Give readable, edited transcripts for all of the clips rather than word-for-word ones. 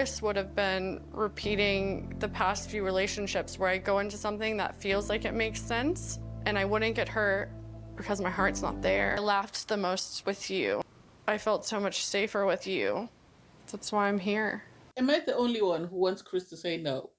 Chris would have been repeating the past few relationships where I go into something that feels like it makes sense and I wouldn't get hurt because my heart's not there. I laughed the most with you. I felt so much safer with you. That's why I'm here. Am I the only one who wants Chris to say no?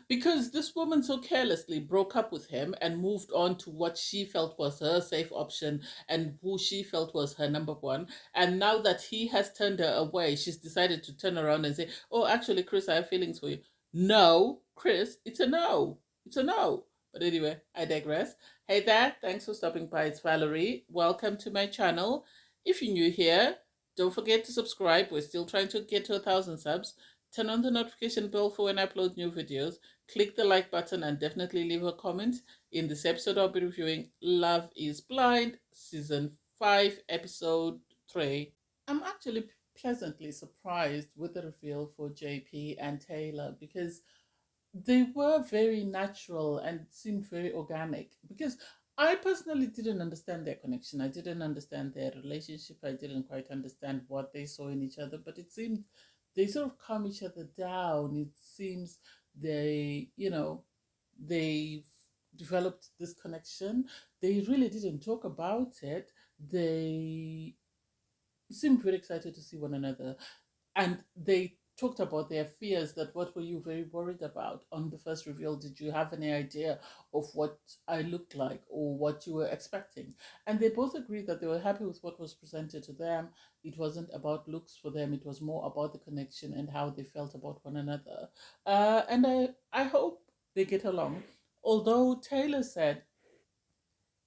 Because this woman so carelessly broke up with him and moved on to what she felt was her safe option and who she felt was her number one. And now that he has turned her away, she's decided to turn around and say, oh, actually, Chris, I have feelings for you. No, Chris, it's a no. It's a no. But anyway, I digress. Hey there, thanks for stopping by. It's Valerie. Welcome to my channel. If you're new here, don't forget to subscribe. We're still trying to get to 1,000 subs. Turn on the notification bell for when I upload new videos. Click the like button and definitely leave a comment. In this episode, I'll be reviewing Love is Blind, Season 5, Episode 3. I'm actually pleasantly surprised with the reveal for JP and Taylor because they were very natural and seemed very organic. Because I personally didn't understand their connection. I didn't understand their relationship. I didn't quite understand what they saw in each other, but it seemed they sort of calm each other down. It seems they've developed this connection. They really didn't talk about it. They seemed very excited to see one another. And they talked about their fears. That what were you very worried about on the first reveal? Did you have any idea of what I looked like or what you were expecting? And they both agreed that they were happy with what was presented to them. It wasn't about looks for them. It was more about the connection and how they felt about one another. And I hope they get along. Although Taylor said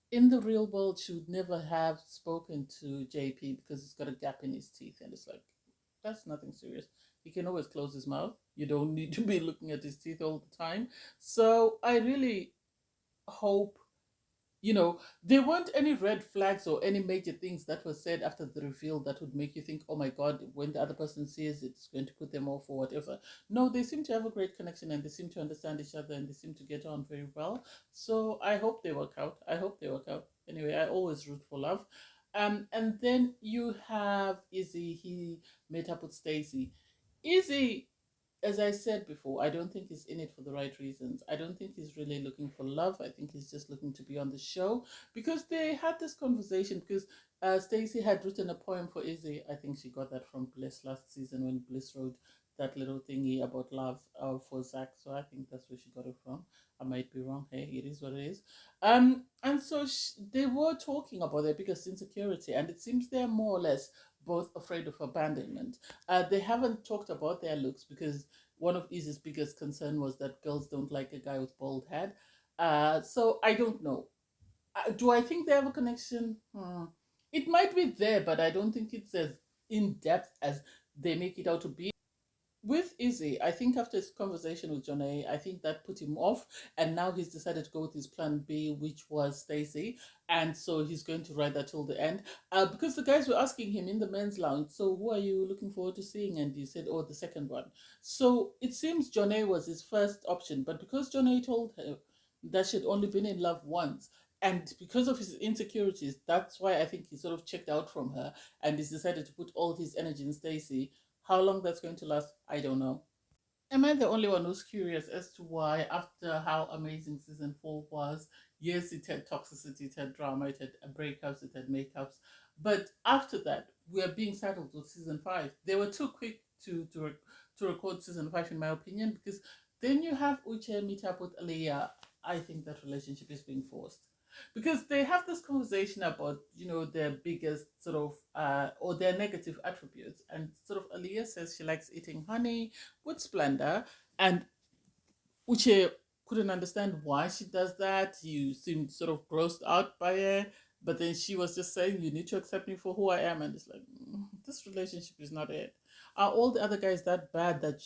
in the real world she would never have spoken to JP because he's got a gap in his teeth, and it's like, that's nothing serious. He can always close his mouth. You don't need to be looking at his teeth all the time. So I really hope, there weren't any red flags or any major things that were said after the reveal that would make you think, oh my God, when the other person sees it, it's going to put them off or whatever. No, they seem to have a great connection and they seem to understand each other and they seem to get on very well. So I hope they work out. I hope they work out. Anyway, I always root for love. And then you have Izzy. He met up with Stacy. Izzy, as I said before, I don't think he's in it for the right reasons. I don't think he's really looking for love. I think he's just looking to be on the show because they had this conversation because Stacey had written a poem for Izzy. I think she got that from Bliss last season when Bliss wrote that little thingy about love for Zach. So I think that's where she got it from. I might be wrong. Hey, it is what it is. And so they were talking about their biggest insecurity, and it seems they're more or less both afraid of abandonment. They haven't talked about their looks because one of Izzy's biggest concern was that girls don't like a guy with bald head. So I don't know. Do I think they have a connection? It might be there, but I don't think it's as in depth as they make it out to be. With Izzy, I think after his conversation with Johnie, I think that put him off, and now he's decided to go with his plan B, which was Stacy, and so he's going to ride that till the end. Because the guys were asking him in the men's lounge, so who are you looking forward to seeing? And he said, oh, the second one. So it seems Johnie was his first option, but because Johnie told her that she'd only been in love once, and because of his insecurities, that's why I think he sort of checked out from her and he's decided to put all his energy in Stacy. How long that's going to last, I don't know. Am I the only one who's curious as to why, after how amazing season 4 was, yes, it had toxicity, it had drama, it had breakups, it had makeups, but after that, we are being saddled with season 5. They were too quick to record season 5, in my opinion, because then you have Uche meet up with Aaliyah. I think that relationship is being forced because they have this conversation about their biggest sort of or their negative attributes, and sort of Aaliyah says she likes eating honey with splendor, and Uche couldn't understand why she does that. You seemed sort of grossed out by it, but then she was just saying you need to accept me for who I am, and it's like, this relationship is not it. Are all the other guys that bad that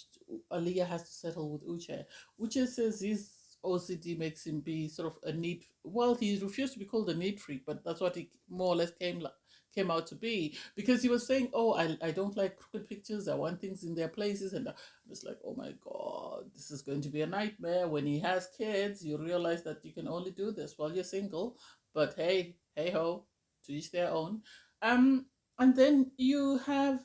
Aaliyah has to settle with Uche? Uche says he's OCD makes him be sort of a neat. Well, he refused to be called a neat freak, but that's what he more or less came out to be, because he was saying, "Oh, I don't like crooked pictures. I want things in their places," and I was like, "Oh my God, this is going to be a nightmare." When he has kids, you realize that you can only do this while you're single. But hey, hey ho, to each their own. And then you have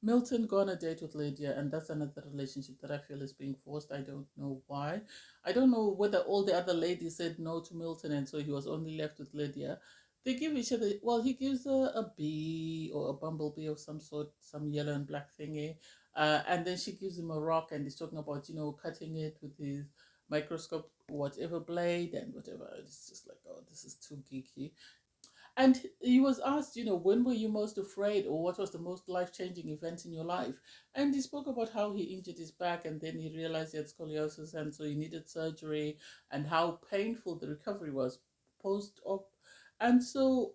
Milton go on a date with Lydia, and that's another relationship that I feel is being forced. I don't know why. I don't know whether all the other ladies said no to Milton, and so he was only left with Lydia. They give each other, well, he gives a bee or a bumblebee of some sort, some yellow and black thingy. And then she gives him a rock, and he's talking about, cutting it with his microscope, whatever blade and whatever. It's just like, oh, this is too geeky. And he was asked, when were you most afraid, or what was the most life changing event in your life? And he spoke about how he injured his back, and then he realized he had scoliosis, and so he needed surgery, and how painful the recovery was post op. And so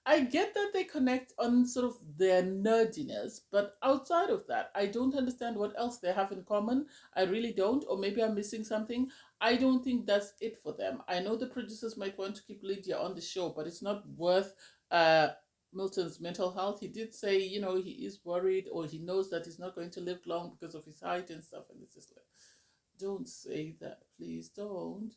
I get that they connect on sort of their nerdiness, but outside of that, I don't understand what else they have in common. I really don't, or maybe I'm missing something. I don't think that's it for them. I know the producers might want to keep Lydia on the show, but it's not worth uh, Milton's mental health. He did say, he is worried, or he knows that he's not going to live long because of his height and stuff. And it's just like, don't say that, please don't.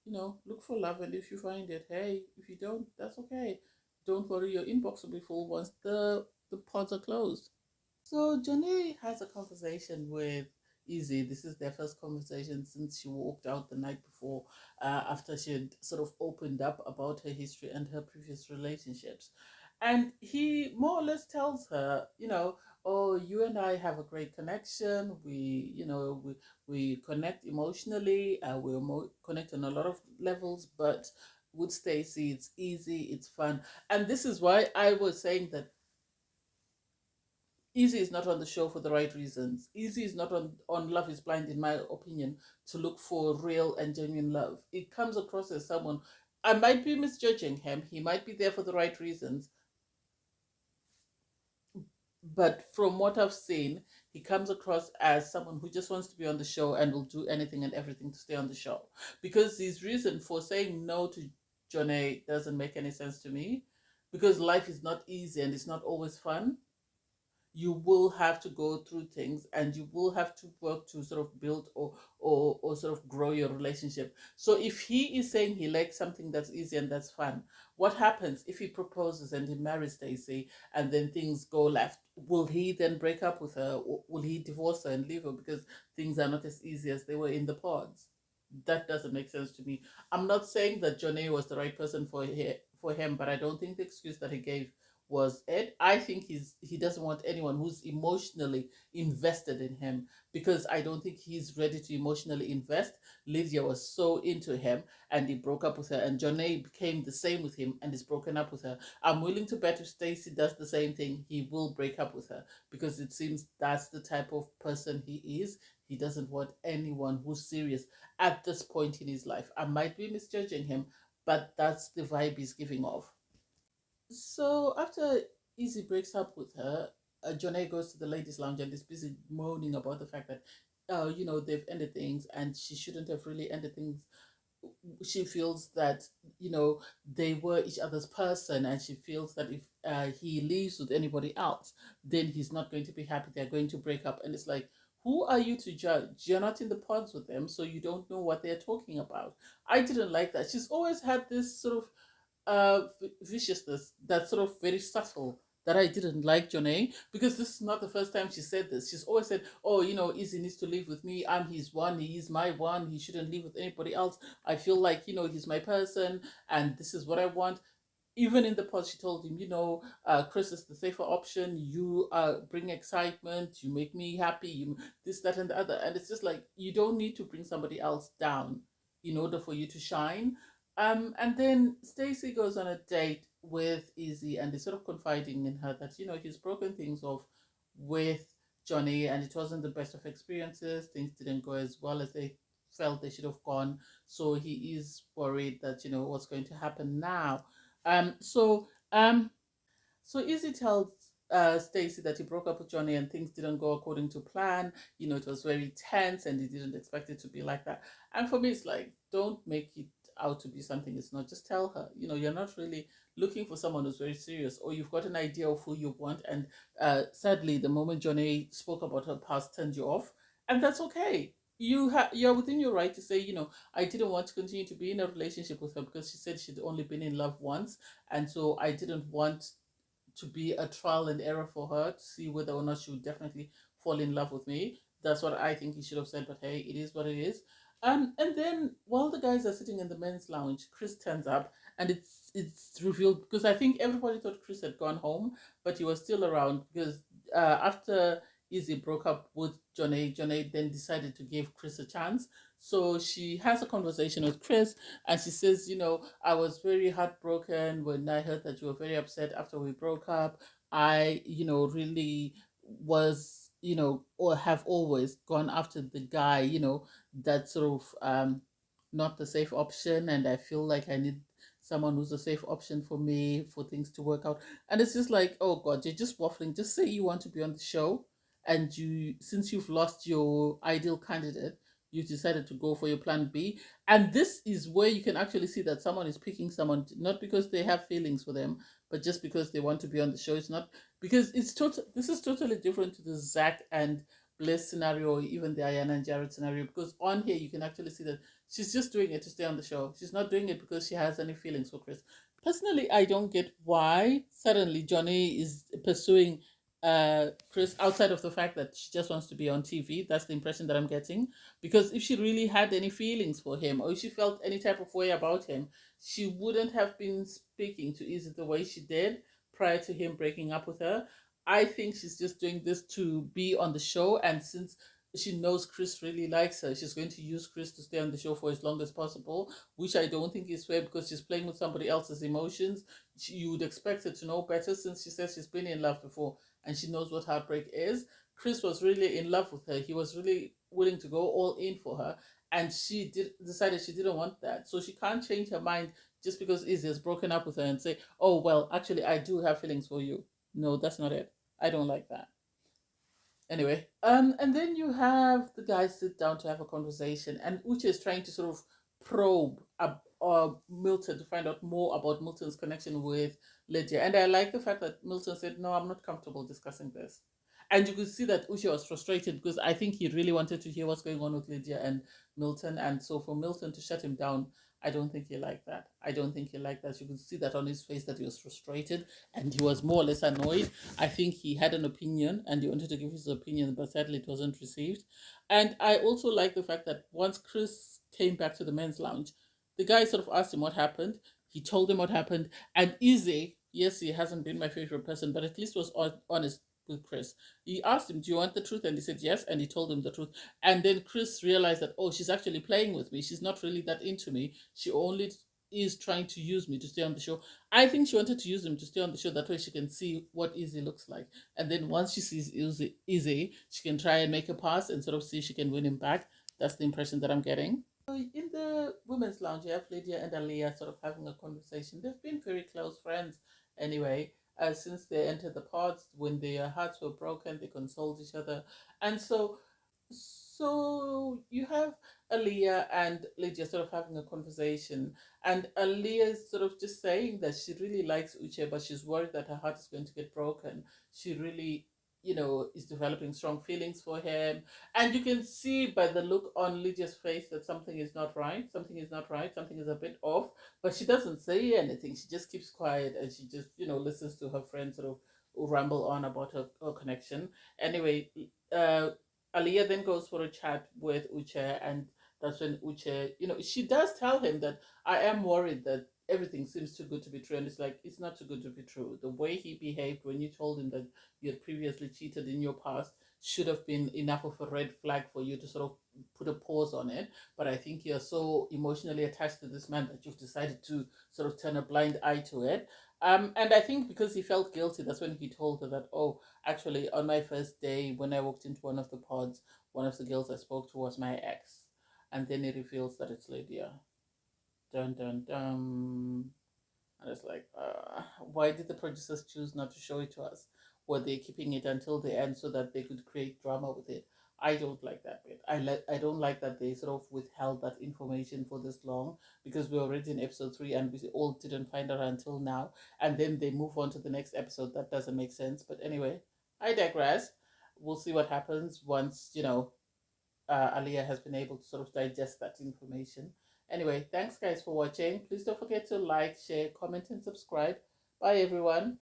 Look for love, and if you find it, hey. If you don't, that's okay. Don't worry, your inbox will be full once the pods are closed. So Johnie has a conversation with Izzy. This is their first conversation since she walked out the night before, after she had sort of opened up about her history and her previous relationships. And he more or less tells her, oh, you and I have a great connection. We connect emotionally. Connect on a lot of levels, but with Stacy, it's easy, it's fun. And this is why I was saying that Izzy is not on the show for the right reasons. Izzy is not on Love is Blind, in my opinion, to look for real and genuine love. It comes across as someone, I might be misjudging him. He might be there for the right reasons. But from what I've seen, he comes across as someone who just wants to be on the show and will do anything and everything to stay on the show. Because his reason for saying no to Johnie doesn't make any sense to me. Because life is not easy and it's not always fun. You will have to go through things, and you will have to work to sort of build or sort of grow your relationship. So if he is saying he likes something that's easy and that's fun, what happens if he proposes and he marries Stacey and then things go left? Will he then break up with her? Or will he divorce her and leave her because things are not as easy as they were in the pods? That doesn't make sense to me. I'm not saying that Johnie was the right person for him, but I don't think the excuse that he gave was it. I think he doesn't want anyone who's emotionally invested in him, because I don't think he's ready to emotionally invest. Lydia was so into him and he broke up with her, and Johnie became the same with him and is broken up with her. I'm willing to bet if Stacey does the same thing, he will break up with her, because it seems that's the type of person he is. He doesn't want anyone who's serious at this point in his life. I might be misjudging him, but that's the vibe he's giving off. So after Izzy breaks up with her, Jonay goes to the ladies' lounge and is busy moaning about the fact that, they've ended things and she shouldn't have really ended things. She feels that, they were each other's person, and she feels that if he leaves with anybody else, then he's not going to be happy. They're going to break up. And it's like, who are you to judge? You're not in the pods with them, so you don't know what they're talking about. I didn't like that. She's always had this sort of viciousness that's sort of very subtle, that I didn't like Jonay, because this is not the first time she said this. She's always said, oh, Izzy needs to live with me. I'm his one. He is my one. He shouldn't live with anybody else. I feel like, he's my person and this is what I want. Even in the post, she told him, Chris is the safer option. You bring excitement. You make me happy. You this, that, and the other. And it's just like, you don't need to bring somebody else down in order for you to shine. And then Stacey goes on a date with Izzy and is sort of confiding in her that, he's broken things off with Johnie, and it wasn't the best of experiences. Things didn't go as well as they felt they should have gone. So he is worried that, what's going to happen now. Um, so um, so Izzy tells Stacy that he broke up with Johnie and things didn't go according to plan. It was very tense and he didn't expect it to be like that. And for me, it's like, don't make it out to be something it's not. Just tell her, you're not really looking for someone who's very serious, or you've got an idea of who you want. And sadly, the moment Johnie spoke about her past turned you off, and that's okay. You're within your right to say, I didn't want to continue to be in a relationship with her because she said she'd only been in love once, and so I didn't want to be a trial and error for her to see whether or not she would definitely fall in love with me. That's what I think he should have said, but hey, it is what it is. And then while the guys are sitting in the men's lounge, Chris turns up, and it's revealed, because I think everybody thought Chris had gone home, but he was still around, because after Izzy broke up with Johnie then decided to give Chris a chance. So she has a conversation with Chris, and she says, I was very heartbroken when I heard that you were very upset after we broke up. I, really was, or have always gone after the guy, that sort of not the safe option, and I feel like I need someone who's a safe option for me for things to work out. And it's just like, oh God, you're just waffling. Just say you want to be on the show, and since you've lost your ideal candidate, you decided to go for your plan B. And this is where you can actually see that someone is picking someone not because they have feelings for them, but just because they want to be on the show. It's not because this is totally different to the Zach and Bliss scenario, or even the Ayana and Jared scenario, because on here you can actually see that she's just doing it to stay on the show. She's not doing it because she has any feelings for Chris. Personally, I don't get why suddenly Johnie is pursuing Chris outside of the fact that she just wants to be on TV. That's the impression that I'm getting. Because if she really had any feelings for him, or if she felt any type of way about him, she wouldn't have been speaking to Izzy the way she did prior to him breaking up with her. I think she's just doing this to be on the show, and since she knows Chris really likes her, she's going to use Chris to stay on the show for as long as possible, which I don't think is fair because she's playing with somebody else's emotions. You would expect her to know better since she says she's been in love before and she knows what heartbreak is. Chris was really in love with her. He was really willing to go all in for her, and she decided she didn't want that. So she can't change her mind just because Izzy has broken up with her and say, "Oh well, actually, I do have feelings for you." No, that's not it. I don't like that. Anyway, and then you have the guys sit down to have a conversation, and Uche is trying to sort of probe Milton to find out more about Milton's connection with Lydia. And I like the fact that Milton said, "No, I'm not comfortable discussing this." And you could see that Uche was frustrated because I think he really wanted to hear what's going on with Lydia and Milton. And so for Milton to shut him down, I don't think he liked that. I don't think he liked that. You could see that on his face that he was frustrated and he was more or less annoyed. I think he had an opinion and he wanted to give his opinion, but sadly it wasn't received. And I also like the fact that once Chris came back to the men's lounge, the guy sort of asked him what happened. He told him what happened. And Izzy, yes, he hasn't been my favorite person, but at least was honest with Chris. He asked him, "Do you want the truth?" And he said yes, and he told him the truth. And then Chris realized that, oh, she's actually playing with me. She's not really that into me. She only is trying to use me to stay on the show. I think she wanted to use him to stay on the show. That way she can see what Izzy looks like. And then once she sees Izzy, she can try and make a pass and sort of see if she can win him back. That's the impression that I'm getting. In the women's lounge, you have Lydia and Aaliyah sort of having a conversation. They've been very close friends anyway. Since they entered the pods, when their hearts were broken, they consoled each other. And so you have Aaliyah and Lydia sort of having a conversation, and Aaliyah is sort of just saying that she really likes Uche, but she's worried that her heart is going to get broken. She really, is developing strong feelings for him, and you can see by the look on Lydia's face that something is not right. Something is not right. Something is a bit off, but she doesn't say anything. She just keeps quiet and she just, listens to her friend sort of ramble on about her connection. Anyway, Aliyah then goes for a chat with Uche, and that's when Uche, she does tell him that I am worried that everything seems too good to be true. And it's like, it's not too good to be true. The way he behaved when you told him that you had previously cheated in your past should have been enough of a red flag for you to sort of put a pause on it. But I think you're so emotionally attached to this man that you've decided to sort of turn a blind eye to it. And I think because he felt guilty, that's when he told her that, oh, actually, on my first day, when I walked into one of the pods, one of the girls I spoke to was my ex. And then he reveals that it's Lydia. Dun dun dun. And it's like, why did the producers choose not to show it to us? Were they keeping it until the end so that they could create drama with it? I don't like that bit. I don't like that they sort of withheld that information for this long, because we're already in episode 3 and we all didn't find out until now. And then they move on to the next episode. That doesn't make sense. But anyway, I digress. We'll see what happens once, Aliyah has been able to sort of digest that information. Anyway, thanks guys for watching. Please don't forget to like, share, comment, and subscribe. Bye everyone.